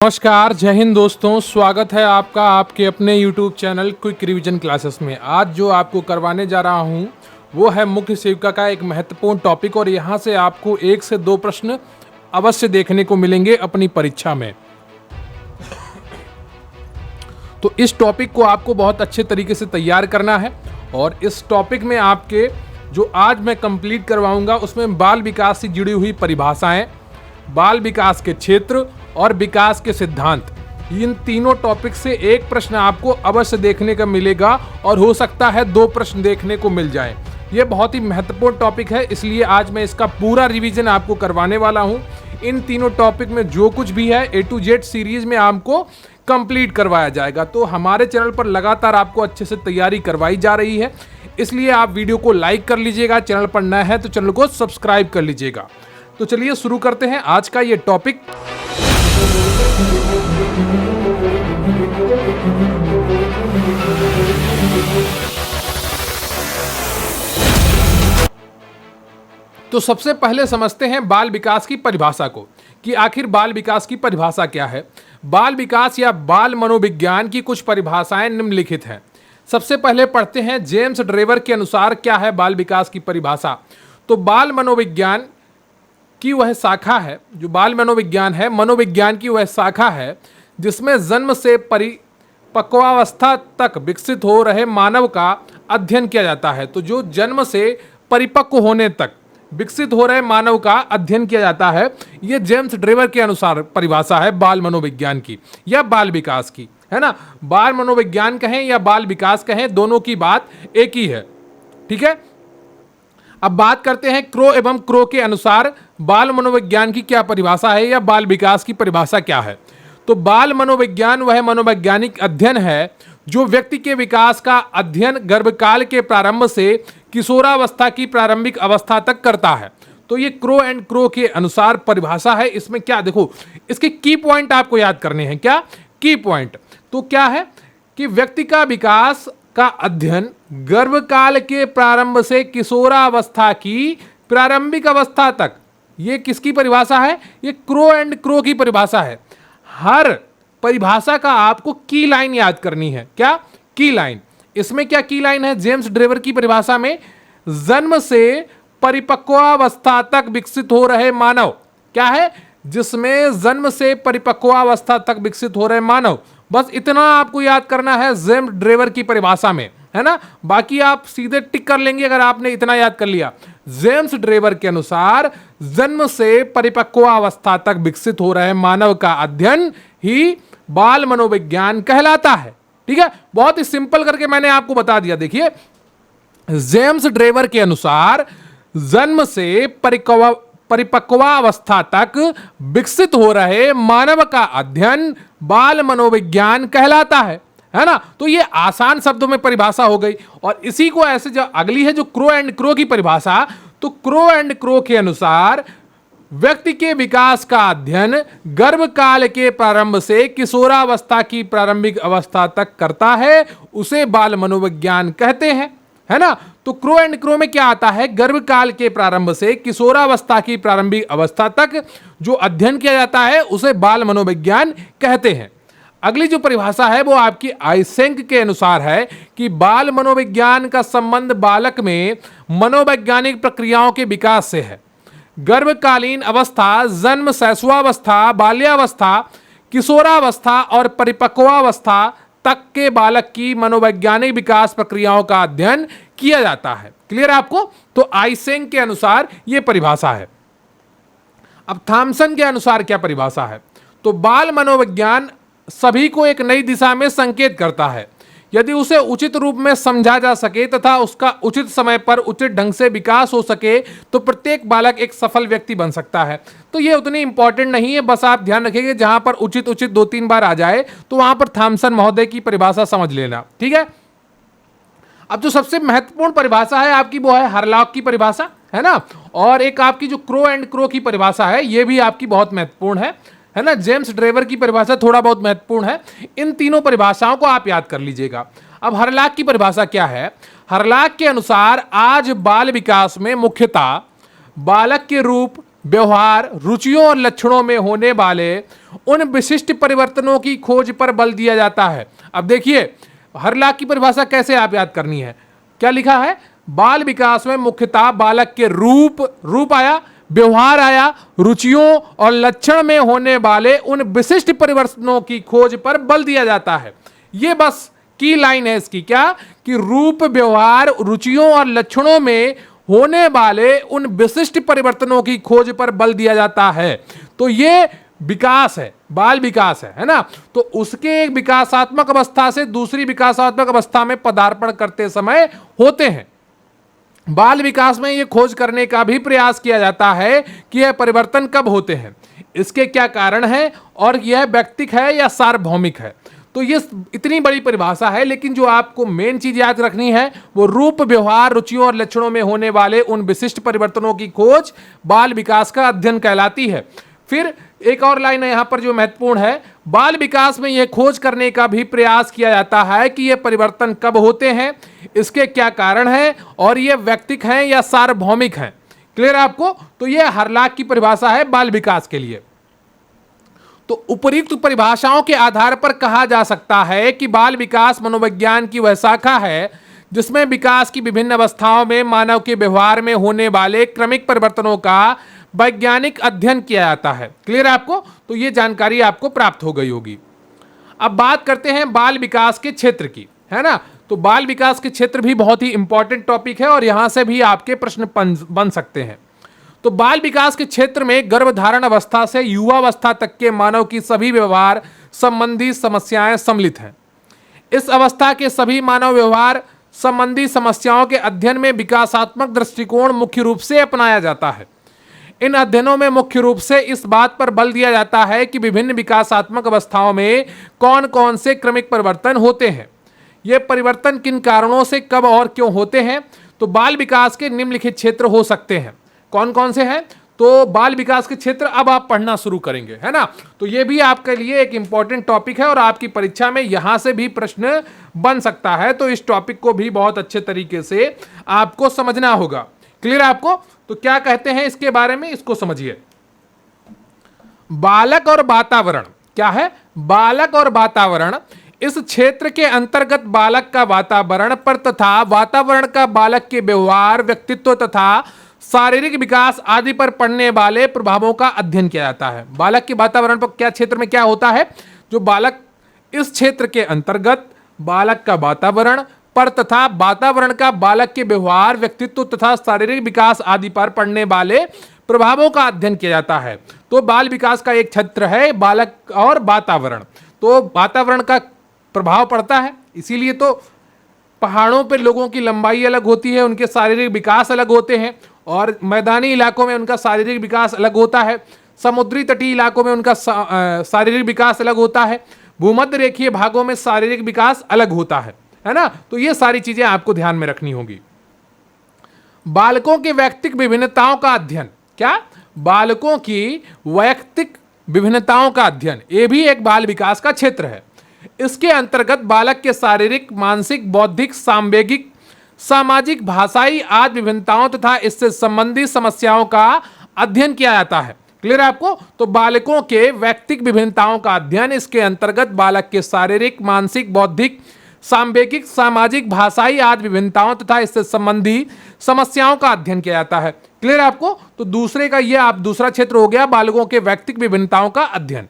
नमस्कार, जय हिंद दोस्तों। स्वागत है आपका आपके अपने YouTube channel quick revision classes में। आज जो आपको करवाने जा रहा हूं वो है मुख्य सेविका का एक महत्वपूर्ण टॉपिक और यहां से आपको 1 से 2 प्रश्न अवश्य देखने को मिलेंगे अपनी परीक्षा में। तो इस टॉपिक को आपको बहुत अच्छे तरीके से तैयार करना है और इस टॉपिक में आपके जो आज मैं कंप्लीट करवाऊंगा उसमें बाल विकास से जुड़ी हुई परिभाषाएं, बाल विकास के क्षेत्र और विकास के सिद्धांत, इन तीनों टॉपिक से एक प्रश्न आपको अवश्य देखने का मिलेगा और हो सकता है 2 प्रश्न देखने को मिल जाए। यह बहुत ही महत्वपूर्ण टॉपिक है, इसलिए आज मैं इसका पूरा रिवीजन आपको करवाने वाला हूं। इन तीनों टॉपिक में जो कुछ भी है A to Z सीरीज में आपको कंप्लीट करवाया जाएगा। तो हमारे चैनल पर लगातार आपको अच्छे से तैयारी करवाई जा रही है, इसलिए आप वीडियो को लाइक कर लीजिएगा। चैनल पर नया है तो चैनल को सब्सक्राइब कर लीजिएगा। तो चलिए शुरू करते हैं आज का ये टॉपिक। तो सबसे पहले समझते हैं बाल विकास की परिभाषा को कि आखिर बाल विकास की परिभाषा क्या है। बाल विकास या बाल मनोविज्ञान की कुछ परिभाषाएं निम्नलिखित हैं। सबसे पहले पढ़ते हैं जेम्स ड्रेवर के अनुसार क्या है बाल विकास की परिभाषा। तो बाल मनोविज्ञान की वह शाखा है, जो बाल मनोविज्ञान है, मनोविज्ञान की वह शाखा है जिसमें जन्म से परिपक्वावस्था तक विकसित हो रहे मानव का अध्ययन किया जाता है। तो जो जन्म से परिपक्व होने तक विकसित हो रहे मानव का अध्ययन किया जाता है, यह जेम्स ड्रेवर के अनुसार परिभाषा है बाल मनोविज्ञान की या बाल विकास की, है ना। बाल मनोविज्ञान कहें या बाल विकास कहें, दोनों की बात एक ही है, ठीक है। अब बात करते हैं क्रो एवं क्रो के अनुसार बाल मनोविज्ञान की क्या परिभाषा है या बाल विकास की परिभाषा क्या है। तो बाल मनोविज्ञान वह मनोवैज्ञानिक अध्ययन है जो व्यक्ति के विकास का अध्ययन गर्भकाल के प्रारंभ से किशोरावस्था की प्रारंभिक अवस्था तक करता है। तो ये क्रो एंड क्रो के अनुसार परिभाषा है। इसमें क्या देखो, इसके की पॉइंट आपको याद करने हैं। क्या की पॉइंट? तो क्या है कि व्यक्ति का विकास का अध्ययन गर्भकाल के प्रारंभ से किशोरावस्था की प्रारंभिक अवस्था तक, ये किसकी परिभाषा है? ये क्रो एंड क्रो की परिभाषा है। हर परिभाषा का आपको की लाइन याद करनी है। क्या की लाइन? इसमें क्या की लाइन है जेम्स ड्रेवर की परिभाषा में? जन्म से परिपक्वावस्था तक विकसित हो रहे मानव। क्या है? जिसमें जन्म से परिपक्वावस्था तक विकसित हो रहे मानव। बस इतना आपको याद करना है जेम्स ड्रेवर की परिभाषा में, है ना। बाकी आप सीधे टिक कर लेंगे अगर आपने इतना याद कर लिया। जेम्स ड्रेवर के अनुसार जन्म से परिपक्वावस्था तक विकसित हो रहे मानव का अध्ययन ही बाल मनोविज्ञान कहलाता है, ठीक है। बहुत ही सिंपल करके मैंने आपको बता दिया। देखिए, जेम्स ड्रेवर के अनुसार जन्म से परिपक्वावस्था तक विकसित हो रहे मानव का अध्ययन बाल मनोविज्ञान कहलाता है ना। तो ये आसान शब्दों में परिभाषा हो गई। और इसी को ऐसे जो अगली है जो क्रो एंड क्रो की परिभाषा, तो क्रो एंड क्रो के अनुसार व्यक्ति के विकास का अध्ययन गर्भकाल के प्रारंभ से किशोरावस्था की प्रारंभिक अवस्था तक करता है, उसे बाल मनोविज्ञान कहते हैं, है ना। तो क्रो एंड क्रो में क्या आता है? गर्भकाल के प्रारंभ से किशोरावस्था की प्रारंभिक अवस्था तक जो अध्ययन किया जाता है उसे बाल मनोविज्ञान कहते हैं। अगली जो परिभाषा है वो आपकी आइसेंक के अनुसार है कि बाल मनोविज्ञान का संबंध बालक में मनोवैज्ञानिक प्रक्रियाओं के विकास से है। गर्भकालीन अवस्था, जन्म, शैशवावस्था, बाल्यावस्था, किशोरावस्था और परिपक्वावस्था तक के बालक की मनोवैज्ञानिक विकास प्रक्रियाओं का अध्ययन किया जाता है। क्लियर है आपको? तो आइसेंक के अनुसार यह परिभाषा है। अब थॉमसन के अनुसार क्या परिभाषा है? तो बाल मनोविज्ञान सभी को एक नई दिशा में संकेत करता है यदि उसे उचित रूप में समझा जा सके तथा उसका उचित समय पर उचित ढंग से विकास हो सके तो प्रत्येक बालक एक सफल व्यक्ति बन सकता है। तो ये उतनी इंपॉर्टेंट नहीं है, बस आप ध्यान रखिए जहां पर उचित उचित 2-3 बार आ जाए तो वहां पर थॉमसन महोदय की परिभाषा समझ लेना, ठीक है। अब जो सबसे महत्वपूर्ण परिभाषा है आपकी वो है हरलॉक की परिभाषा, है ना। और एक आपकी जो क्रो एंड क्रो की परिभाषा है ये भी आपकी बहुत महत्वपूर्ण है ना। जेम्स ड्रेवर की परिभाषा थोड़ा बहुत महत्वपूर्ण है। इन तीनों परिभाषाओं को आप याद कर लीजिएगा। अब हरलॉक की परिभाषा क्या है? हरलॉक के अनुसार आज बाल विकास में मुख्यतः बालक के रूप, व्यवहार, रुचियों और लक्षणों में होने वाले उन विशिष्ट परिवर्तनों की खोज पर बल दिया जाता है। अब देखिए हरलाख की परिभाषा कैसे आप याद करनी है। क्या लिखा है? बाल विकास में मुख्यतः बालक के रूप आया, व्यवहार आया, रुचियों और लक्षण में होने वाले उन विशिष्ट परिवर्तनों की खोज पर बल दिया जाता है। ये बस की लाइन है इसकी, क्या कि रूप, व्यवहार, रुचियों और लक्षणों में होने वाले उन विशिष्ट परिवर्तनों की खोज पर बल दिया जाता है। तो ये विकास है, बाल विकास है ना। तो उसके एक विकासात्मक अवस्था से दूसरी विकासात्मक अवस्था में पदार्पण करते समय होते हैं। बाल विकास में यह खोज करने का भी प्रयास किया जाता है कि यह परिवर्तन कब होते हैं, इसके क्या कारण है और यह व्यक्तिक है या सार्वभौमिक है। तो ये इतनी बड़ी परिभाषा है, लेकिन जो आपको मेन चीज याद रखनी है वो रूप, व्यवहार, रुचियों और लक्षणों में होने वाले उन विशिष्ट परिवर्तनों की खोज बाल विकास का अध्ययन कहलाती है। फिर एक और लाइन है यहां पर जो महत्वपूर्ण है, बाल विकास में यह खोज करने का भी प्रयास किया जाता है कि यह परिवर्तन कब होते हैं, इसके क्या कारण हैं और यह व्यक्तिक हैं या सार्वभौमिक हैं। क्लियर है आपको? तो यह हरलाख की परिभाषा है बाल विकास के लिए। तो उपयुक्त परिभाषाओं के आधार पर कहा जा सकता है कि बाल विकास मनोविज्ञान की वह शाखा है जिसमें विकास की विभिन्न अवस्थाओं में मानव के व्यवहार में होने वाले क्रमिक परिवर्तनों का वैज्ञानिक अध्ययन किया जाता है। क्लियर है आपको? तो ये जानकारी आपको प्राप्त हो गई होगी। अब बात करते हैं बाल विकास के क्षेत्र की, है ना। तो बाल विकास के क्षेत्र भी बहुत ही इंपॉर्टेंट टॉपिक है और यहां से भी आपके प्रश्न बन सकते हैं। तो बाल विकास के क्षेत्र में गर्भधारण अवस्था से युवावस्था तक के मानव की सभी व्यवहार संबंधी समस्याएं सम्मिलित हैं। इस अवस्था के सभी मानव व्यवहार संबंधी समस्याओं के अध्ययन में विकासात्मक दृष्टिकोण मुख्य रूप से अपनाया जाता है। इन अध्ययनों में मुख्य रूप से इस बात पर बल दिया जाता है कि विभिन्न विकासात्मक अवस्थाओं में कौन कौन से क्रमिक परिवर्तन होते हैं, ये परिवर्तन किन कारणों से कब और क्यों होते हैं। तो बाल विकास के निम्नलिखित क्षेत्र हो सकते हैं। कौन कौन से हैं? तो बाल विकास के क्षेत्र अब आप पढ़ना शुरू करेंगे, है ना। तो ये भी आपके लिए एक इंपॉर्टेंट टॉपिक है और आपकी परीक्षा में यहां से भी प्रश्न बन सकता है। तो इस टॉपिक को भी बहुत अच्छे तरीके से आपको समझना होगा। क्लियर है आपको? तो क्या कहते हैं इसके बारे में, इसको समझिए। बालक और वातावरण क्या है? बालक और वातावरण इस क्षेत्र के अंतर्गत बालक का वातावरण पर तथा वातावरण का बालक के व्यवहार, व्यक्तित्व तथा शारीरिक विकास आदि पर पड़ने वाले प्रभावों का अध्ययन किया जाता है। बालक के वातावरण पर क्या क्षेत्र में क्या होता है, जो बालक इस क्षेत्र के अंतर्गत बालक का वातावरण पर तथा वातावरण का बालक के व्यवहार, व्यक्तित्व तथा शारीरिक विकास आदि पर पड़ने वाले प्रभावों का अध्ययन किया जाता है। तो बाल विकास का एक क्षेत्र है बालक और वातावरण। तो वातावरण का प्रभाव पड़ता है, इसीलिए तो पहाड़ों पे लोगों की लंबाई अलग होती है, उनके शारीरिक विकास अलग होते हैं, और मैदानी इलाकों में उनका शारीरिक विकास अलग होता है, समुद्री तटीय इलाकों में उनका शारीरिक विकास अलग होता है, भूमध्य रेखीय भागों में शारीरिक विकास अलग होता है ना। तो ये सारी चीजें आपको ध्यान में रखनी होगी। बालकों के वैयक्तिक विभिन्नताओं का अध्ययन, क्या? बालकों की वैयक्तिक विभिन्नताओं का अध्ययन, ये भी एक बाल विकास का क्षेत्र है। इसके अंतर्गत बालक के शारीरिक, मानसिक, बौद्धिक, सांवेगिक, सामाजिक, भाषाई आदि विभिन्नताओं तथा इससे संबंधित समस्याओं का अध्ययन किया जाता है। क्लियर है आपको? तो बालकों के वैयक्तिक विभिन्नताओं का अध्ययन, इसके अंतर्गत बालक के शारीरिक, मानसिक, बौद्धिक, सांवेगिक, सामाजिक, भाषाई आदि विभिन्नताओं तथा इससे संबंधी समस्याओं का अध्ययन किया जाता है। क्लियर है आपको? तो दूसरे का ये आप दूसरा क्षेत्र हो गया बालकों के वैयक्तिक विभिन्नताओं का अध्ययन।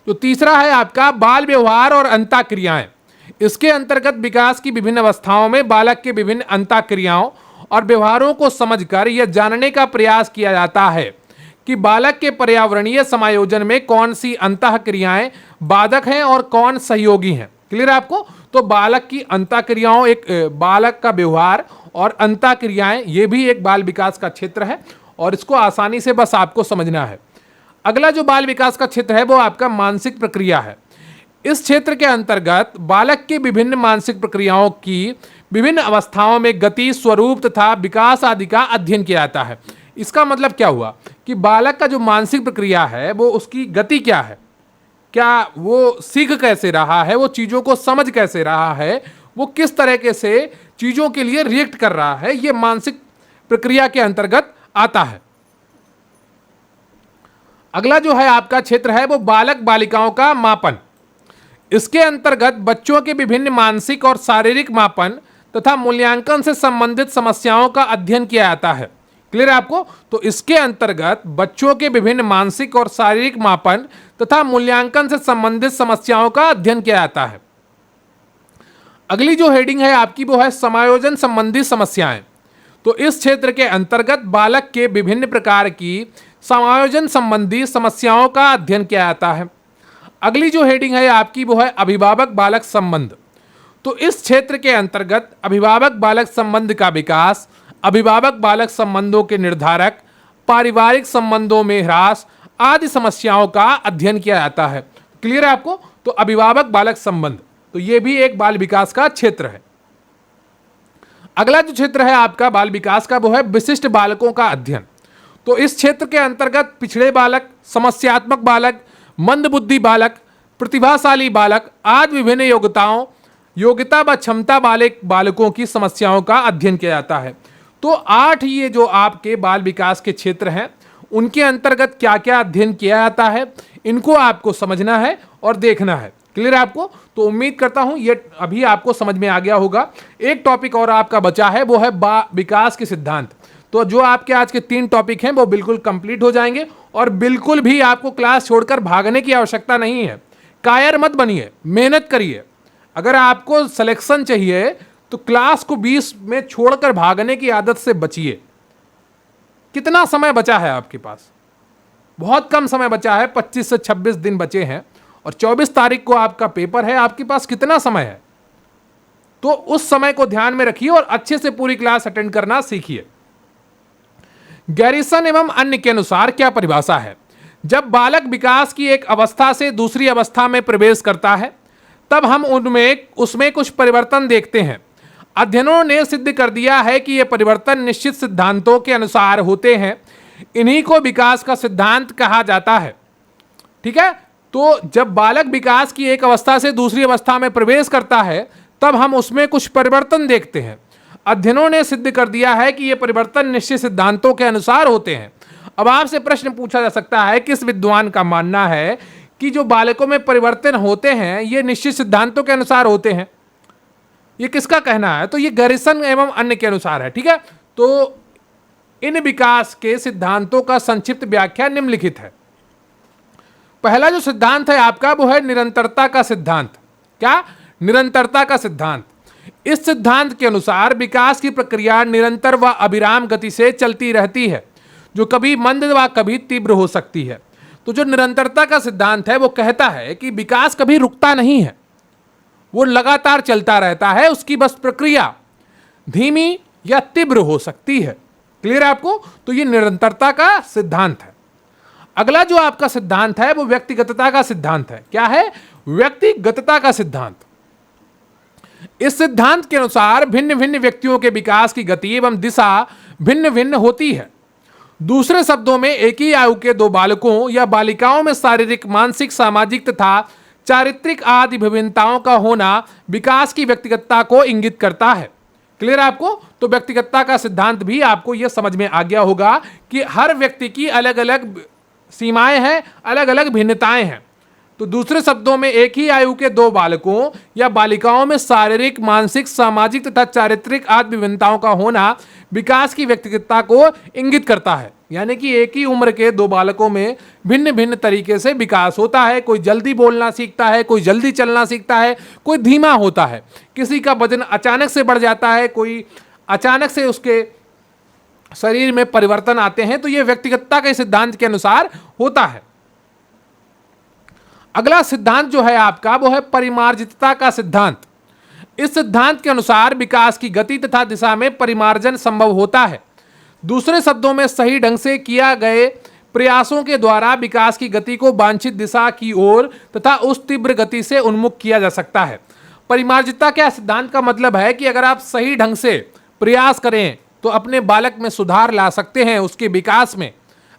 तो तीसरा है आपका बाल व्यवहार और अंतःक्रियाएं। इसके अंतर्गत विकास की विभिन्न अवस्थाओं में बालक के विभिन्न अंतःक्रियाओं और व्यवहारों को समझकर यह जानने का प्रयास किया जाता है कि बालक के पर्यावरणीय समायोजन में कौन सी अंतःक्रियाएं बाधक हैं और कौन सहयोगी हैं। क्लियर है आपको? तो बालक की अंतःक्रियाओं, एक बालक का व्यवहार और अंतःक्रियाएं, ये भी एक बाल विकास का क्षेत्र है और इसको आसानी से बस आपको समझना है। अगला जो बाल विकास का क्षेत्र है वो आपका मानसिक प्रक्रिया है। इस क्षेत्र के अंतर्गत बालक के विभिन्न मानसिक प्रक्रियाओं की विभिन्न अवस्थाओं में गति, स्वरूप तथा विकास आदि का अध्ययन किया जाता है। इसका मतलब क्या हुआ कि बालक का जो मानसिक प्रक्रिया है वो उसकी गति क्या है, क्या वो सीख कैसे रहा है, वो चीज़ों को समझ कैसे रहा है, वो किस तरीके से चीज़ों के लिए रिएक्ट कर रहा है, ये मानसिक प्रक्रिया के अंतर्गत आता है। अगला जो है आपका क्षेत्र है वो बालक बालिकाओं का मापन। इसके अंतर्गत बच्चों के विभिन्न मानसिक और शारीरिक मापन तथा मूल्यांकन से संबंधित समस्याओं का अध्ययन किया जाता है। क्लियर है आपको? तो इसके अंतर्गत बच्चों के विभिन्न मानसिक और शारीरिक मापन तथा मूल्यांकन से संबंधित समस्याओं का अध्ययन किया जाता है। अगली जो हेडिंग है आपकी वो है समायोजन संबंधी समस्याएं। तो इस क्षेत्र के अंतर्गत बालक के विभिन्न प्रकार की समायोजन संबंधी समस्याओं का अध्ययन किया जाता है। अगली जो हेडिंग है आपकी वो है अभिभावक बालक संबंध। तो इस क्षेत्र के अंतर्गत अभिभावक बालक संबंध का विकास, अभिभावक बालक संबंधों के निर्धारक, पारिवारिक संबंधों में ह्रास आदि समस्याओं का अध्ययन किया जाता है। क्लियर है आपको? तो अभिभावक बालक संबंध, तो यह भी एक बाल विकास का क्षेत्र है। अगला जो क्षेत्र है आपका बाल विकास का वो है विशिष्ट बालकों का अध्ययन। तो इस क्षेत्र के अंतर्गत पिछड़े बालक, समस्यात्मक बालक, मंदबुद्धि बालक, प्रतिभाशाली बालक आदि विभिन्न योग्यता व क्षमता वाले बालकों की समस्याओं का अध्ययन किया जाता है। तो 8 ये जो आपके बाल विकास के क्षेत्र हैं उनके अंतर्गत क्या क्या अध्ययन किया जाता है, इनको आपको समझना है और देखना है। क्लियर है आपको? तो उम्मीद करता हूं ये अभी आपको समझ में आ गया होगा। एक टॉपिक और आपका बचा है वो है विकास के सिद्धांत। तो जो आपके आज के 3 टॉपिक हैं वो बिल्कुल कंप्लीट हो जाएंगे और बिल्कुल भी आपको क्लास छोड़कर भागने की आवश्यकता नहीं है। कायर मत बनिए, मेहनत करिए। अगर आपको सिलेक्शन चाहिए तो क्लास को 20 में छोड़कर भागने की आदत से बचिए। कितना समय बचा है आपके पास? बहुत कम समय बचा है, 25 से 26 दिन बचे हैं और 24 तारीख को आपका पेपर है। आपके पास कितना समय है? तो उस समय को ध्यान में रखिए और अच्छे से पूरी क्लास अटेंड करना सीखिए। गैरिसन एवं अन्य के अनुसार क्या परिभाषा है? जब बालक विकास की एक अवस्था से दूसरी अवस्था में प्रवेश करता है तब हम उसमें कुछ परिवर्तन देखते हैं। अध्ययनों ने सिद्ध कर दिया है कि ये परिवर्तन निश्चित सिद्धांतों के अनुसार होते हैं। इन्हीं को विकास का सिद्धांत कहा जाता है। ठीक है? तो जब बालक विकास की एक अवस्था से दूसरी अवस्था में प्रवेश करता है तब हम उसमें कुछ परिवर्तन देखते हैं। अध्ययनों ने सिद्ध कर दिया है कि ये परिवर्तन निश्चित सिद्धांतों के अनुसार होते हैं। अब आपसे प्रश्न पूछा जा सकता है, किस विद्वान का मानना है कि जो बालकों में परिवर्तन होते हैं ये निश्चित सिद्धांतों के अनुसार होते हैं? ये किसका कहना है? तो ये गैरिसन एवं अन्य के अनुसार है। ठीक है? तो इन विकास के सिद्धांतों का संक्षिप्त व्याख्या निम्नलिखित है। पहला जो सिद्धांत है आपका वो है निरंतरता का सिद्धांत। क्या? निरंतरता का सिद्धांत। इस सिद्धांत के अनुसार विकास की प्रक्रिया निरंतर व अविराम गति से चलती रहती है, जो कभी मंद व कभी तीव्र हो सकती है। तो जो निरंतरता का सिद्धांत है वो कहता है कि विकास कभी रुकता नहीं है, वो लगातार चलता रहता है। उसकी बस प्रक्रिया धीमी या तीव्र हो सकती है। क्लियर है आपको? तो ये निरंतरता का सिद्धांत है। अगला जो आपका सिद्धांत है वो व्यक्तिगतता का सिद्धांत है। क्या है? व्यक्तिगतता का सिद्धांत। इस सिद्धांत के अनुसार भिन्न भिन्न व्यक्तियों के विकास की गति एवं दिशा भिन्न भिन्न होती है। दूसरे शब्दों में एक ही आयु के 2 बालकों या बालिकाओं में शारीरिक, मानसिक, सामाजिक तथा चारित्रिक आदि विभिन्नताओं का होना विकास की व्यक्तिगतता को इंगित करता है। क्लियर है आपको? तो व्यक्तिगतता का सिद्धांत भी आपको यह समझ में आ गया होगा कि हर व्यक्ति की अलग अलग सीमाएं हैं, अलग अलग भिन्नताएं हैं। तो दूसरे शब्दों में एक ही आयु के 2 बालकों या बालिकाओं में शारीरिक, मानसिक, सामाजिक तथा चारित्रिक आदि विभिन्नताओं का होना विकास की व्यक्तिगतता को इंगित करता है। यानी कि एक ही उम्र के 2 बालकों में भिन्न भिन्न तरीके से विकास होता है। कोई जल्दी बोलना सीखता है, कोई जल्दी चलना सीखता है, कोई धीमा होता है, किसी का वजन अचानक से बढ़ जाता है, कोई अचानक से उसके शरीर में परिवर्तन आते हैं। तो यह व्यक्तिगतता के सिद्धांत के अनुसार होता है। अगला सिद्धांत जो है आपका वो है परिमार्जितता का सिद्धांत। इस सिद्धांत के अनुसार विकास की गति तथा दिशा में परिमार्जन संभव होता है। दूसरे शब्दों में सही ढंग से किया गए प्रयासों के द्वारा विकास की गति को वांछित दिशा की ओर तथा उस तीव्र गति से उन्मुख किया जा सकता है। परिमार्जितता के सिद्धांत का मतलब है कि अगर आप सही ढंग से प्रयास करें तो अपने बालक में सुधार ला सकते हैं, उसके विकास में।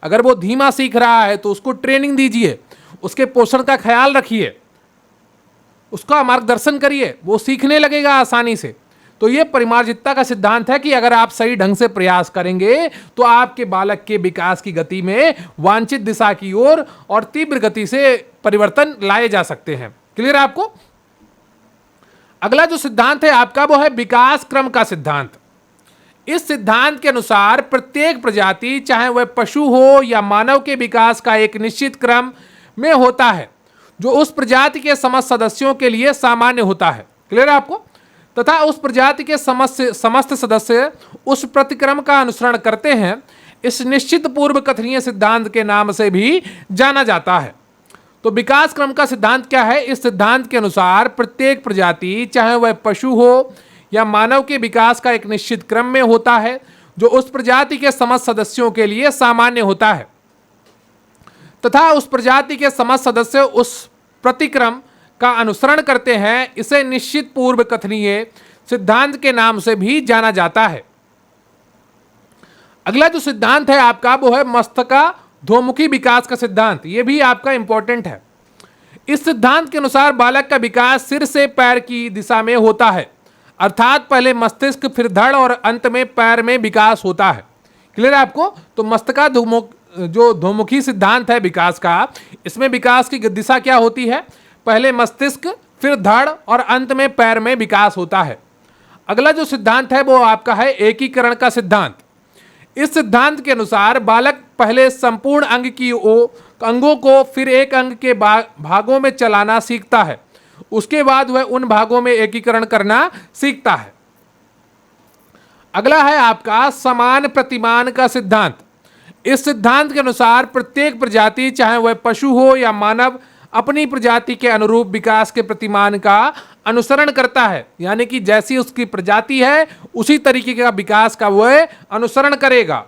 अगर वो धीमा सीख रहा है तो उसको ट्रेनिंग दीजिए, उसके पोषण का ख्याल रखिए, उसका मार्गदर्शन करिए, वो सीखने लगेगा आसानी से। तो ये परिमार्जितता का सिद्धांत है कि अगर आप सही ढंग से प्रयास करेंगे तो आपके बालक के विकास की गति में वांछित दिशा की ओर और तीव्र गति से परिवर्तन लाए जा सकते हैं। क्लियर है आपको? अगला जो सिद्धांत है आपका वो है विकास क्रम का सिद्धांत। इस सिद्धांत के अनुसार प्रत्येक प्रजाति, चाहे वह पशु हो या मानव के विकास का एक निश्चित क्रम में होता है जो उस प्रजाति के समस्त सदस्यों के लिए सामान्य होता है। क्लियर है आपको? तथा उस प्रजाति के समस्त सदस्य उस प्रतिक्रम का अनुसरण करते हैं। इस निश्चित पूर्व कथनीय सिद्धांत के नाम से भी जाना जाता है। तो विकास क्रम का सिद्धांत क्या है? इस सिद्धांत के अनुसार प्रत्येक प्रजाति, चाहे वह पशु हो या मानव के विकास का एक निश्चित क्रम में होता है जो उस प्रजाति के समस्त सदस्यों के लिए सामान्य होता है तथा उस प्रजाति के समस्त सदस्य उस प्रतिक्रम का अनुसरण करते हैं। इसे निश्चित पूर्व कथनीय सिद्धांत के नाम से भी जाना जाता है। अगला जो सिद्धांत है आपका वो है मस्तकाधोमुखी विकास का सिद्धांत। यह भी आपका इंपॉर्टेंट है। इस सिद्धांत के अनुसार बालक का विकास सिर से पैर की दिशा में होता है, अर्थात पहले मस्तिष्क, फिर धड़ और अंत में पैर में विकास होता है। क्लियर है आपको? तो मस्तकाधोमुखी सिद्धांत है विकास का, इसमें विकास की दिशा क्या होती है? पहले मस्तिष्क, फिर धड़ और अंत में पैर में विकास होता है। अगला जो सिद्धांत है वो आपका है एकीकरण का सिद्धांत। इस सिद्धांत के अनुसार बालक पहले संपूर्ण अंगों को फिर एक अंग के भागों में चलाना सीखता है, उसके बाद वह उन भागों में एकीकरण करना सीखता है। अगला है आपका समान प्रतिमान का सिद्धांत। इस सिद्धांत के अनुसार प्रत्येक प्रजाति, चाहे वह पशु हो या मानव, अपनी प्रजाति के अनुरूप विकास के प्रतिमान का अनुसरण करता है, यानी कि जैसी उसकी प्रजाति है उसी तरीके का विकास का वह अनुसरण करेगा।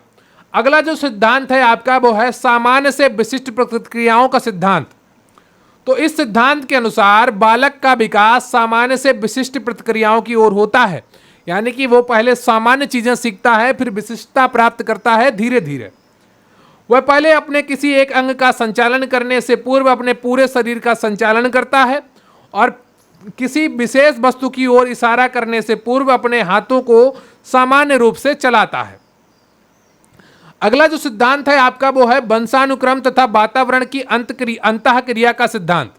अगला जो सिद्धांत है आपका वो है सामान्य से विशिष्ट प्रतिक्रियाओं का सिद्धांत। तो इस सिद्धांत के अनुसार बालक का विकास सामान्य से विशिष्ट प्रतिक्रियाओं की ओर होता है, यानी कि वो पहले सामान्य चीजें सीखता है, फिर विशिष्टता प्राप्त करता है धीरे धीरे। वह पहले अपने किसी एक अंग का संचालन करने से पूर्व अपने पूरे शरीर का संचालन करता है और किसी विशेष वस्तु की ओर इशारा करने से पूर्व अपने हाथों को सामान्य रूप से चलाता है। अगला जो सिद्धांत है आपका वो है वंशानुक्रम तथा वातावरण की अंतःक्रिया का सिद्धांत।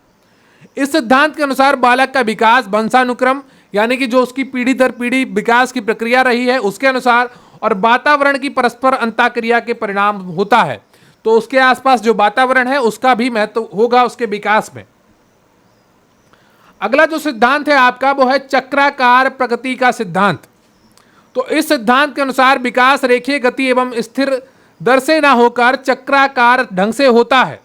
इस सिद्धांत के अनुसार बालक का विकास वंशानुक्रम, यानी कि जो उसकी पीढ़ी दर पीढ़ी विकास की प्रक्रिया रही है उसके अनुसार, और वातावरण की परस्पर अंतःक्रिया के परिणाम होता है। तो उसके आसपास जो वातावरण है उसका भी महत्व होगा उसके विकास में। अगला जो सिद्धांत है आपका वो है चक्राकार प्रगति का सिद्धांत। तो इस सिद्धांत के अनुसार विकास रेखीय गति एवं स्थिर दर से ना होकर चक्राकार ढंग से होता है,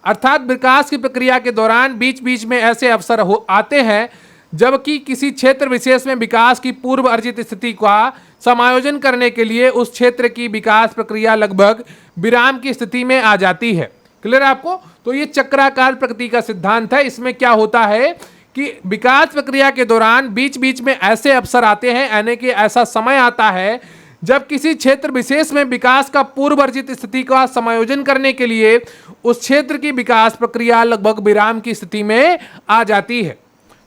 अर्थात विकास की प्रक्रिया के दौरान बीच बीच में ऐसे अवसर आते हैं जबकि किसी क्षेत्र विशेष में विकास की पूर्व अर्जित स्थिति का समायोजन करने के लिए उस क्षेत्र की विकास प्रक्रिया लगभग विराम की स्थिति में आ जाती है। क्लियर है आपको? तो ये चक्राकार प्रगति का सिद्धांत है। इसमें क्या होता है कि विकास प्रक्रिया के दौरान बीच बीच में ऐसे अवसर आते हैं, यानी कि ऐसा समय आता है जब किसी क्षेत्र विशेष में विकास का पूर्व अर्जित स्थिति का समायोजन करने के लिए उस क्षेत्र की विकास प्रक्रिया लगभग विराम की स्थिति में आ जाती है।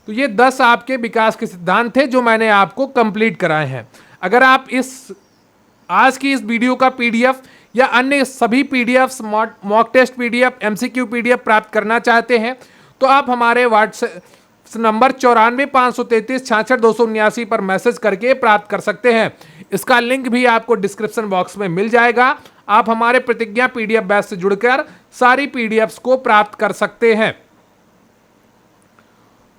तो ये 10 आपके विकास के सिद्धांत थे जो मैंने आपको कंप्लीट कराए हैं। अगर आप आज की इस वीडियो का पीडीएफ या अन्य सभी PDF, mock test PDF, MCQ PDF प्राप्त करना चाहते हैं तो आप हमारे व्हाट्सएप नंबर 94 पर मैसेज करके प्राप्त कर सकते हैं। इसका लिंक भी आपको डिस्क्रिप्शन बॉक्स में मिल जाएगा। आप हमारे प्रतिज्ञा पीडीएफ बैच से जुड़कर सारी पीडीएफ्स को प्राप्त कर सकते हैं।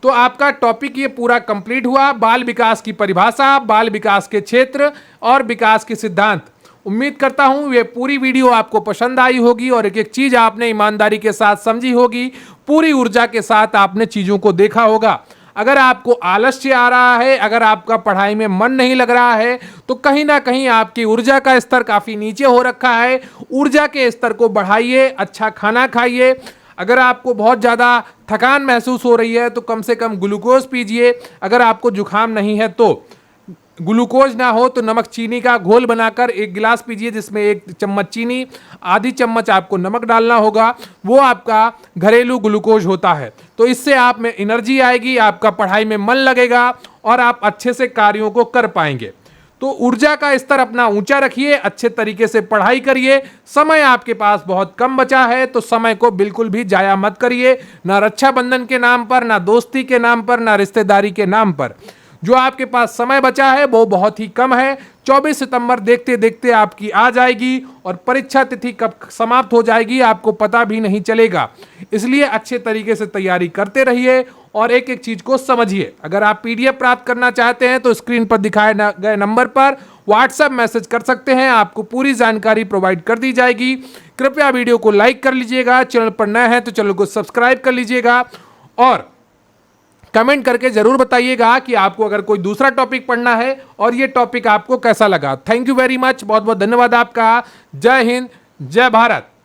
तो आपका टॉपिक ये पूरा कंप्लीट हुआ, बाल विकास की परिभाषा, बाल विकास के क्षेत्र और विकास के सिद्धांत। उम्मीद करता हूं ये पूरी वीडियो आपको पसंद आई होगी और एक एक चीज आपने ईमानदारी के साथ समझी होगी, पूरी ऊर्जा के साथ आपने चीजों को देखा होगा। अगर आपको आलस्य आ रहा है, अगर आपका पढ़ाई में मन नहीं लग रहा है, तो कहीं ना कहीं आपकी ऊर्जा का स्तर काफी नीचे हो रखा है। ऊर्जा के स्तर को बढ़ाइए, अच्छा खाना खाइए। अगर आपको बहुत ज़्यादा थकान महसूस हो रही है तो कम से कम ग्लूकोज पीजिए। अगर आपको जुखाम नहीं है तो ग्लूकोज ना हो तो नमक चीनी का घोल बनाकर 1 गिलास पीजिए, जिसमें 1 चम्मच चीनी, आधी चम्मच आपको नमक डालना होगा। वो आपका घरेलू ग्लूकोज होता है। तो इससे आप में एनर्जी आएगी, आपका पढ़ाई में मन लगेगा और आप अच्छे से कार्यों को कर पाएंगे। तो ऊर्जा का स्तर अपना ऊंचा रखिए, अच्छे तरीके से पढ़ाई करिए। समय आपके पास बहुत कम बचा है, तो समय को बिल्कुल भी जाया मत करिए, ना रक्षाबंधन के नाम पर, ना दोस्ती के नाम पर, ना रिश्तेदारी के नाम पर। जो आपके पास समय बचा है वो बहुत ही कम है। 24 सितंबर देखते देखते आपकी आ जाएगी और परीक्षा तिथि कब समाप्त हो जाएगी आपको पता भी नहीं चलेगा। इसलिए अच्छे तरीके से तैयारी करते रहिए और एक एक चीज को समझिए। अगर आप पीडीएफ प्राप्त करना चाहते हैं तो स्क्रीन पर दिखाए गए नंबर पर व्हाट्सएप मैसेज कर सकते हैं, आपको पूरी जानकारी प्रोवाइड कर दी जाएगी। कृपया वीडियो को लाइक कर लीजिएगा, चैनल पर नए हैं तो चैनल को सब्सक्राइब कर लीजिएगा और कमेंट करके जरूर बताइएगा कि आपको अगर कोई दूसरा टॉपिक पढ़ना है और ये टॉपिक आपको कैसा लगा। थैंक यू वेरी मच, बहुत बहुत धन्यवाद आपका। जय हिंद, जय भारत।